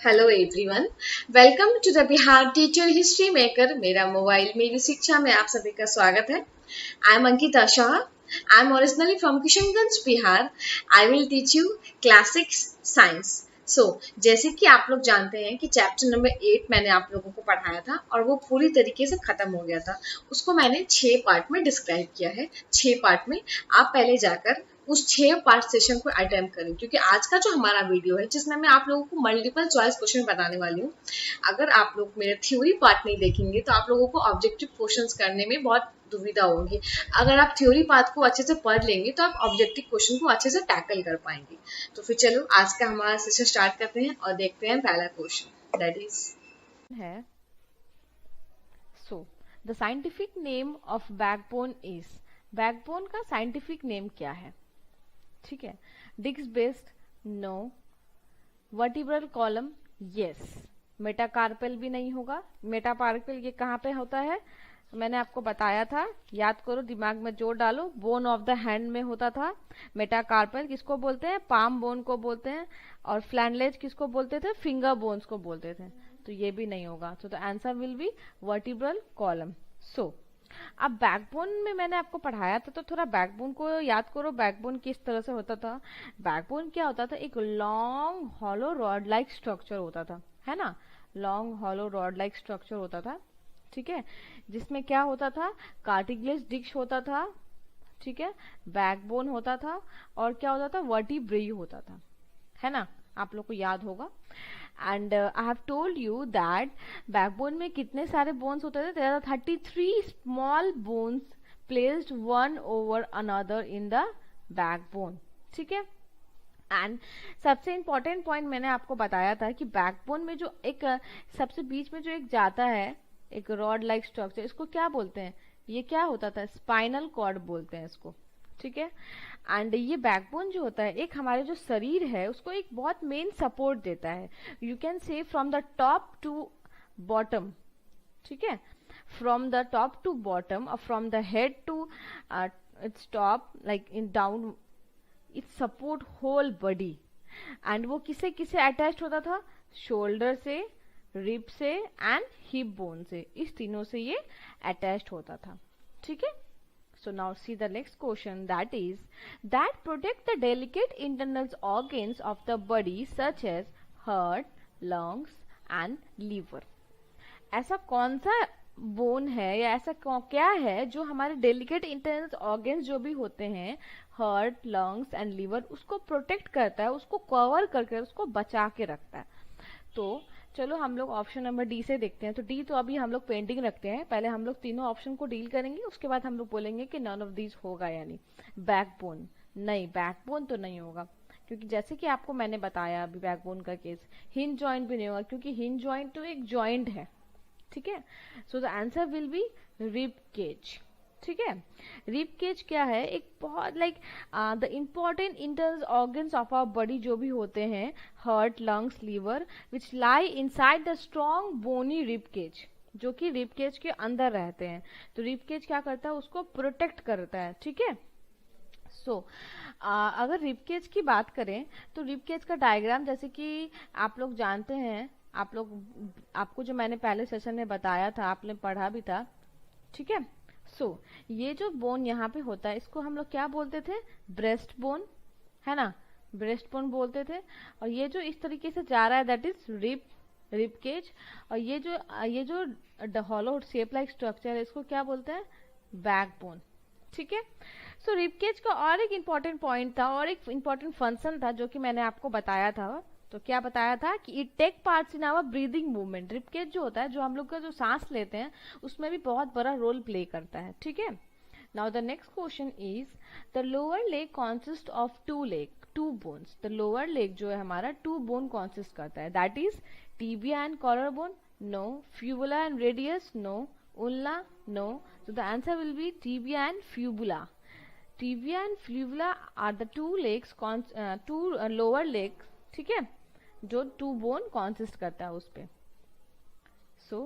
Hello everyone, welcome to the Bihar teacher history maker. मेरा mobile मेरी शिक्षा में आप सभी का स्वागत है। I am Ankita Shah. I am originally from Kishanganj, Bihar. I will teach you classics science. जैसे कि आप लोग जानते हैं कि चैप्टर नंबर 8 मैंने आप लोगों को पढ़ाया था और वो पूरी तरीके से खत्म हो गया था। उसको मैंने 6 पार्ट में डिस्क्राइब किया है। 6 पार्ट में आप पहले जाकर उस 6 पार्ट सेशन को अटेम्प्ट करें, क्योंकि आज का जो हमारा वीडियो है जिसमें मैं आप लोगों को मल्टीपल चॉइस क्वेश्चन बताने वाली हूँ। अगर आप लोग मेरे थ्योरी पार्ट नहीं देखेंगे तो आप लोगों को ऑब्जेक्टिव क्वेश्चंस करने में बहुत दुविधा होगी। अगर आप थ्योरी पार्ट को अच्छे से पढ़ लेंगे तो आप ऑब्जेक्टिव क्वेश्चन को अच्छे से टैकल कर पाएंगे। तो फिर चलो आज का हमारा सेशन स्टार्ट करते हैं और देखते हैं पहला क्वेश्चन, दैट इज है so the scientific name of backbone is. Backbone का साइंटिफिक नेम क्या है? ठीक है, disc based, no. Vertebral column, yes. Metacarpal भी नहीं होगा। मेटाकार्पेल ये कहाँ पे होता है? मैंने आपको बताया था, याद करो, दिमाग में जोर डालो। बोन ऑफ द हैंड में होता था मेटाकार्पेल। किसको बोलते हैं? पाम बोन को बोलते हैं। और फ्लैनलेज किसको बोलते थे? फिंगर बोन्स को बोलते थे। तो ये भी नहीं होगा। तो the answer will be vertebral column. So अब बैकबोन में मैंने आपको पढ़ाया था, तो थोड़ा बैकबोन को याद करो। बैकबोन किस तरह से होता था? बैकबोन क्या होता था? एक long hollow rod like structure होता था, है ना। Long hollow rod like structure होता था, ठीक है, जिसमें क्या होता था? कार्टिलेज डिस्क होता था, ठीक है, बैकबोन होता था, और क्या होता था? वर्टिब्रेई होता था, है ना। आप लोग को याद होगा। And I have told you that backbone में कितने सारे बोन्स होते थे? There are 33 small bones placed one over another in the backbone, ठीक है। एंड सबसे इम्पोर्टेंट पॉइंट मैंने आपको बताया था कि बैकबोन में जो एक सबसे बीच में जो एक जाता है, एक रॉड लाइक स्ट्रक्चर, इसको क्या बोलते हैं? ये क्या होता था? स्पाइनल कॉर्ड बोलते हैं इसको, ठीक है। एंड ये बैकबोन जो होता है, एक हमारे जो शरीर है उसको एक बहुत मेन सपोर्ट देता है। You can say from the top to bottom, ठीक है, from the top to bottom, और from the head to its top, like in down, it support whole body. And वो किसे किसे अटैच होता था? शोल्डर से, रिब से एंड हिप बोन से, इस तीनों से ये अटैच्ड होता था, ठीक है। So now see the next question, that is that protect the delicate internal organs of the body such as heart, lungs and liver. ऐसा कौन सा बोन है या ऐसा क्या है जो हमारे डेलिकेट इंटरनल ऑर्गन्स जो भी होते हैं, हार्ट, लंग्स एंड लीवर, उसको प्रोटेक्ट करता है, उसको कवर करके, उसको बचा के रखता है? तो चलो हम लोग ऑप्शन नंबर डी से देखते हैं। तो डी तो अभी हम लोग पेंडिंग रखते हैं, पहले हम लोग तीनों ऑप्शन को डील करेंगे, उसके बाद हम लोग बोलेंगे कि नन ऑफ दीज होगा या नहीं। बैकबोन नहीं, बैकबोन तो नहीं होगा, क्योंकि जैसे कि आपको मैंने बताया अभी बैकबोन का केस, हिंज जॉइंट भी नहीं होगा, क्योंकि हिंज जॉइंट तो एक जॉइंट है, ठीक है। So the answer will be rib cage, ठीक है। रिब केज क्या है? एक बहुत like the important internal organs of our body जो भी होते हैं, heart, lungs, liver, which lie inside the strong bony rib cage, जो कि रिब केज के अंदर रहते हैं। तो रिब केज क्या करता है? उसको प्रोटेक्ट करता है, ठीक है। सो अगर रिब केज की बात करें तो रिब केज का डायग्राम जैसे कि आप लोग जानते हैं, आप लोग, आपको जो मैंने पहले सेशन में बताया था, आपने पढ़ा भी था, ठीक है। ये जो बोन यहाँ पे होता है, इसको हम लोग क्या बोलते थे? ब्रेस्ट बोन, है ना, ब्रेस्ट बोन बोलते थे। और ये जो इस तरीके से जा रहा है, दैट इज रिब केज। और ये जो हॉलो शेप लाइक स्ट्रक्चर है, इसको क्या बोलते हैं? बैक बोन, ठीक है। सो रिब केज का और एक इम्पॉर्टेंट पॉइंट था और एक इम्पॉर्टेंट फंक्शन था जो कि मैंने आपको बताया था। तो क्या बताया था? कि it take parts in our breathing movement. Rib cage जो होता है, जो हम लोग का जो सांस लेते हैं, उसमें भी बहुत बड़ा रोल प्ले करता है, ठीक है। Now the next question is the lower leg consist of two bones. The lower leg जो है हमारा, 2 बोन कॉन्सिस्ट करता है, that is tibia and collar bone, no. Fibula and radius, no. Ulna, no. So the answer will be tibia and fibula. Tibia and fibula are the two lower legs, ठीक है, जो 2 bone consist करता है उस पे। So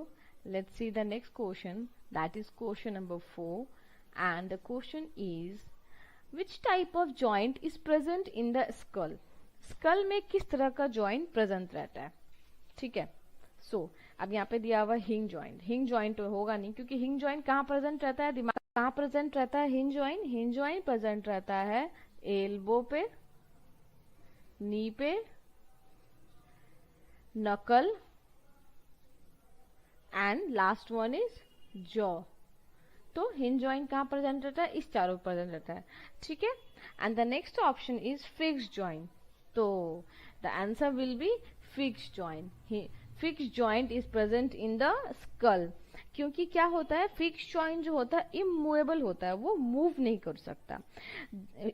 let's see the next question, that is question number 4, and the question is which type of joint is present in the skull? Skull में किस तरह का joint present रहता है? ठीक है। सो अब यहाँ पे दिया हुआ हिंग जॉइंट, हिंग जॉइंट तो होगा नहीं क्योंकि हिंग जॉइंट कहाँ प्रेजेंट रहता है, दिमाग कहाँ प्रेजेंट रहता है, हिंग जॉइंट प्रेजेंट रहता है एल्बो पे, नी पे, knuckle and last one is jaw. तो हिंज जॉइंट कहाँ प्रेजेंट रहता है, इस चारों प्रेजेंट रहता है, ठीक है। And the next option is fixed joint, तो the answer will be fixed joint. Fixed joint is present in the skull, क्योंकि क्या होता है, फिक्स्ड जॉइंट जो होता है इमूवेबल होता है, वो मूव नहीं कर सकता।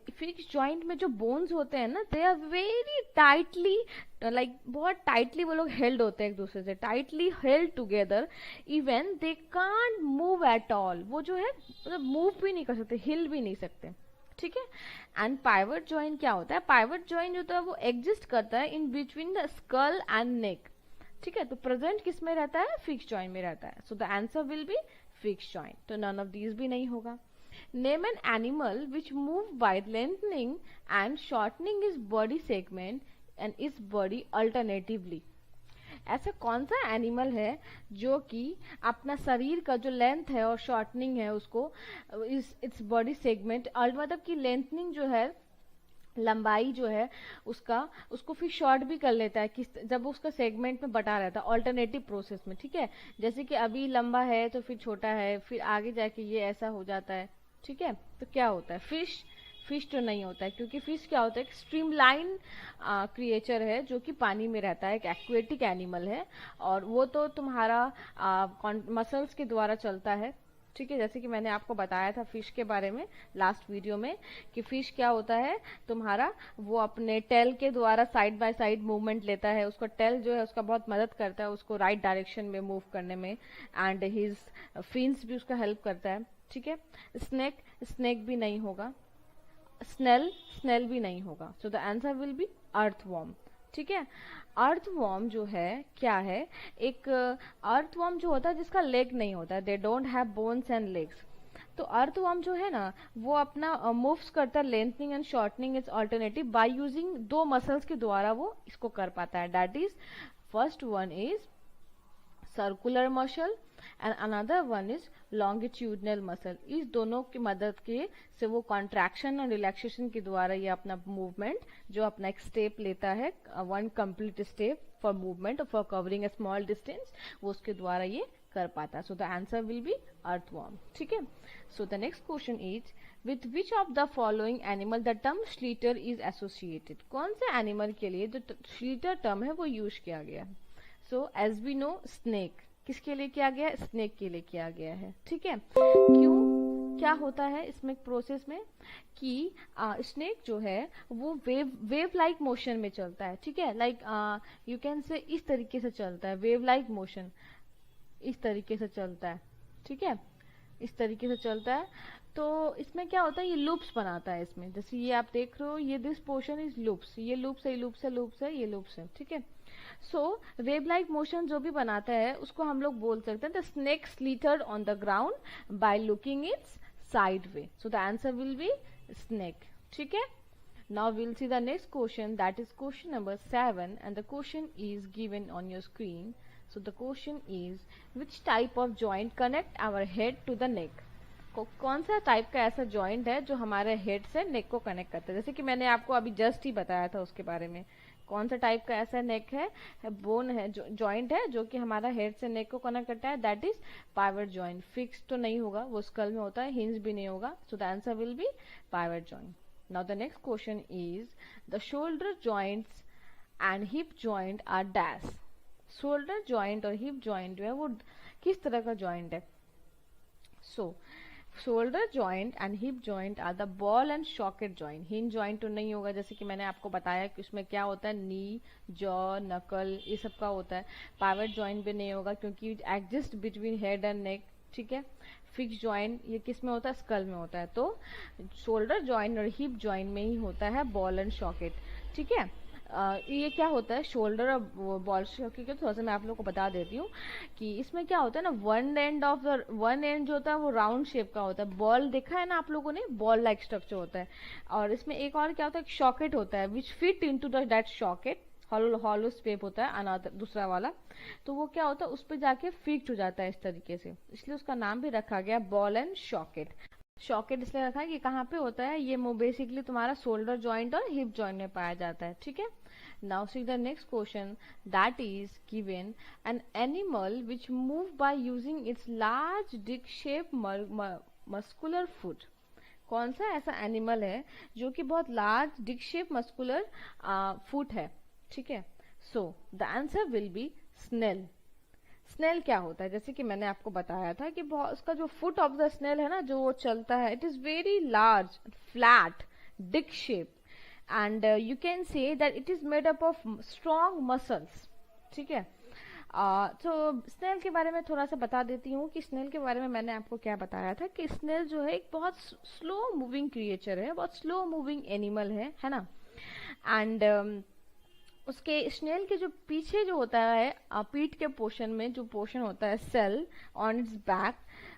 फिक्स्ड जॉइंट में जो बोन्स होते हैं ना, they are very tightly, like बहुत टाइटली वो लोग हेल्ड होते हैं, एक दूसरे से tightly held together, even they can't move at all, वो जो है मतलब मूव भी नहीं कर सकते, हिल भी नहीं सकते, ठीक है। एंड पाइवट जॉइंट क्या होता है, पाइवट जॉइंट जो होता है वो एग्जिस्ट करता है in between the skull and neck, ठीक है। तो प्रेजेंट किस में रहता है, फिक्स जॉइंट में रहता है। So the answer will B fix joint, तो नन ऑफ दीज भी नहीं होगा। Name N animal which move bye lengthening and shortening is body segment and is body alternatively. ऐसा कौन सा एनिमल है जो कि अपना शरीर का जो लेंथ है और शॉर्टनिंग है उसको इट्स बॉडी सेगमेंट, मतलब कि लेंथनिंग जो है, लंबाई जो है उसको फिर शॉर्ट भी कर लेता है किस, जब उसका सेगमेंट में बटा रहता है ऑल्टरनेटिव प्रोसेस में, ठीक है। जैसे कि अभी लंबा है तो फिर छोटा है, फिर आगे जाके ये ऐसा हो जाता है, ठीक है। तो क्या होता है, फिश तो नहीं होता है, क्योंकि फिश क्या होता है, एक स्ट्रीमलाइन क्रिएचर है जो कि पानी में रहता है, एक एक्वेटिक एनिमल है, और वो तो तुम्हारा मसल्स के द्वारा चलता है, ठीक है। जैसे कि मैंने आपको बताया था फिश के बारे में लास्ट वीडियो में कि फिश क्या होता है तुम्हारा, वो अपने टेल के द्वारा साइड बाय साइड मूवमेंट लेता है, उसका टेल जो है उसका बहुत मदद करता है उसको राइट डायरेक्शन में मूव करने में, एंड हिज फिन्स भी उसका हेल्प करता है, ठीक है। स्नेक भी नहीं होगा, स्नेल भी नहीं होगा। So the answer will be earthworm, ठीक है। अर्थवॉर्म जो है क्या है, एक अर्थवॉर्म जो होता है जिसका लेग नहीं होता है, they don't have bones and legs. तो अर्थवॉर्म जो है ना वो अपना मूव्स करता है lengthening and shortening is alternative by using दो मसल्स के द्वारा वो इसको कर पाता है, that is first one is circular muscle and another one is longitudinal muscle. इस दोनों की मदद के से वो कॉन्ट्रैक्शन और रिलैक्सेशन के द्वारा ये अपना मूवमेंट जो अपना एक स्टेप लेता है, one complete step for movement for covering a small distance, वो उसके द्वारा ये कर पाता है। So the answer will be earthworm, ठीक है। So the next question is with which of the following animal the term slither is associated. कौन से एनिमल के लिए जो स्लीटर टर्म है वो यूज किया गया है। So as we know snake किसके लिए किया गया है, स्नेक के लिए किया गया है, ठीक है। क्यों, क्या होता है इसमें प्रोसेस में कि स्नेक जो है वो वेव लाइक मोशन में चलता है, ठीक है। लाइक यू कैन से इस तरीके से चलता है, वेव लाइक मोशन इस तरीके से चलता है, ठीक है, इस तरीके से चलता है। तो इसमें क्या होता है, ये लूप्स बनाता है इसमें, जैसे ये आप देख रहे हो, ये दिस पोर्शन इज लूप्स, ये लूप्स है, लूप्स है, लूप्स है, ये लूप्स है, ठीक है। सो वेव लाइक मोशन जो भी बनाता है उसको हम लोग बोल सकते हैं the snake slithered on the ground by looking its side way. So the answer will be snake, ठीक है। Now will see the next question, that is question number 7 and the question is given on your screen. So the question is, which type of joint connect our head to the neck? कौन सा type का ऐसा joint है जो हमारे head से नेक को connect करता है, जैसे कि मैंने आपको अभी जस्ट ही बताया था उसके बारे में। कौन सा टाइप का ऐसा नेक है, बोन है, जॉइंट है जो कि हमारा हेड से नेक को कनेक्ट करता है, that is pivot joint. Fix तो नहीं होगा, वो स्कल में होता है, हिंज भी नहीं होगा। So the answer will be pivot joint. Now the next question is the shoulder joints and hip joint are dash. Shoulder joint और हिप जॉइंट जो है वो किस तरह का जॉइंट है। So shoulder joint and hip joint are the ball and socket joint. Hinge joint तो नहीं होगा, जैसे कि मैंने आपको बताया कि उसमें क्या होता है, नी, जॉ, नकल, ये सब का होता है। पाइवट जॉइंट भी नहीं होगा क्योंकि it exist between head and neck, ठीक है। फिक्स जॉइंट ये किस में होता है, स्कल में होता है। तो शोल्डर जॉइंट और हिप जॉइंट में ही होता है बॉल एंड सॉकेट, ठीक है। ये क्या होता है, शोल्डर और बॉल सॉकेट के थोड़ा सा मैं आप लोगों को बता देती हूँ कि इसमें क्या होता है ना, वन एंड जो होता है वो राउंड शेप का होता है। बॉल देखा है ना आप लोगों ने, बॉल लाइक स्ट्रक्चर होता है। और इसमें एक और क्या होता है, एक सॉकेट होता है which fit into that socket, hollow shape होता है अनादर दूसरा वाला, तो वो क्या होता है उस पर जाके फिक्स्ड हो जाता है इस तरीके से, इसलिए उसका नाम भी रखा गया बॉल एंड सॉकेट। सॉकेट इसलिए रखा है कि कहाँ पे होता है, ये बेसिकली तुम्हारा शोल्डर जॉइंट और हिप जॉइंट में पाया जाता है, ठीक है। Now see the next question, that is given an animal which move by using its large disc shape muscular foot. कौन सा ऐसा एनिमल है जो कि बहुत large disc shape muscular foot है, ठीक है। So the answer will be snail. Snail क्या होता है, जैसे कि मैंने आपको बताया था कि बहुत उसका जो फुट ऑफ द स्नेल है ना, जो वो चलता है, it is very large flat Dick shape and you can say that it is made up of strong muscles, ठीक है। तो स्नेल के बारे में थोड़ा सा बता देती हूँ कि स्नेल के बारे में मैंने आपको क्या बताया था कि स्नेल जो है एक बहुत स्लो मूविंग क्रिएचर है, बहुत स्लो मूविंग एनिमल है ना। एंड उसके स्नेल के जो पीछे जो होता है पीठ के पोर्शन में जो पोर्शन होता है सेल ऑन इट्स बैक,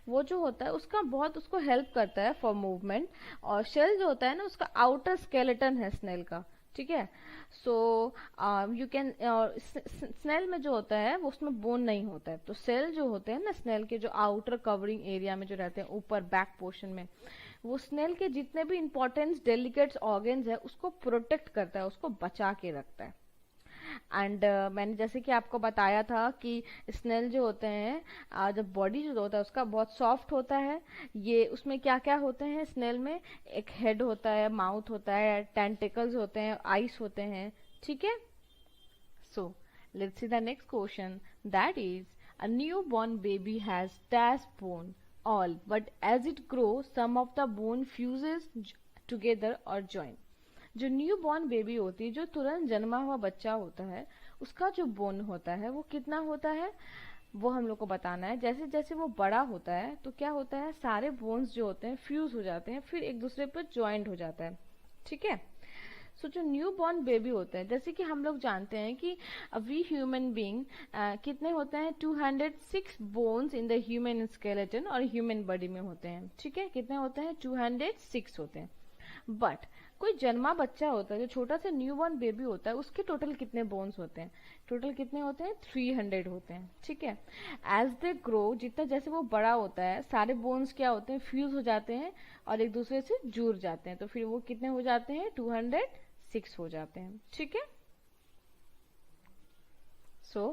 वो जो होता है उसका बहुत उसको हेल्प करता है फॉर मूवमेंट। और शेल जो होता है ना उसका आउटर स्केलेटन है स्नेल का, ठीक है। सो यू कैन स्नेल में जो होता है वो उसमें बोन नहीं होता है, तो सेल जो होते हैं ना स्नेल के जो आउटर कवरिंग एरिया में जो रहते हैं ऊपर बैक पोर्शन में, वो स्नेल के जितने भी इंपॉर्टेंट डेलिकेट्स ऑर्गन्स है उसको प्रोटेक्ट करता है, उसको बचा के रखता है। एंड मैंने जैसे कि आपको बताया था कि स्नेल जो होते हैं जब बॉडी जो होता है उसका बहुत सॉफ्ट होता है, ये उसमें क्या क्या होते हैं स्नेल में, एक हेड होता है, माउथ होता है, टेंटिकल्स होते हैं, आइस होते हैं, ठीक है। So let's see the next question, that is a new born baby has dash bone all but as it grow some of the bone fuses together और ज्वाइन। जो न्यू बॉर्न बेबी होती है, जो तुरंत जन्मा हुआ बच्चा होता है, उसका जो बोन होता है वो कितना होता है वो हम लोग को बताना है। जैसे जैसे वो बड़ा होता है तो क्या होता है, सारे बोन्स जो होते हैं फ्यूज हो जाते हैं, फिर एक दूसरे पर ज्वाइंट हो जाता है, ठीक है। सो जो न्यू बॉर्न बेबी होता है, जैसे कि हम लोग जानते हैं कि वी ह्यूमन बीइंग कितने होते हैं, 206 bones in the human skeleton और ह्यूमन बॉडी में होते हैं, ठीक है। कितने होते हैं, 206 होते हैं। बट कोई जन्मा बच्चा होता है, जो छोटा सा न्यू बॉर्न बेबी होता है, उसके टोटल कितने बोन्स होते हैं, टोटल कितने होते हैं, 300 होते हैं, ठीक है। एज दे ग्रो, जितना जैसे वो बड़ा होता है, सारे बोन्स क्या होते हैं, फ्यूज हो जाते हैं और एक दूसरे से जुड़ जाते हैं, तो फिर वो कितने हो जाते हैं, 206 हो जाते हैं, ठीक है। सो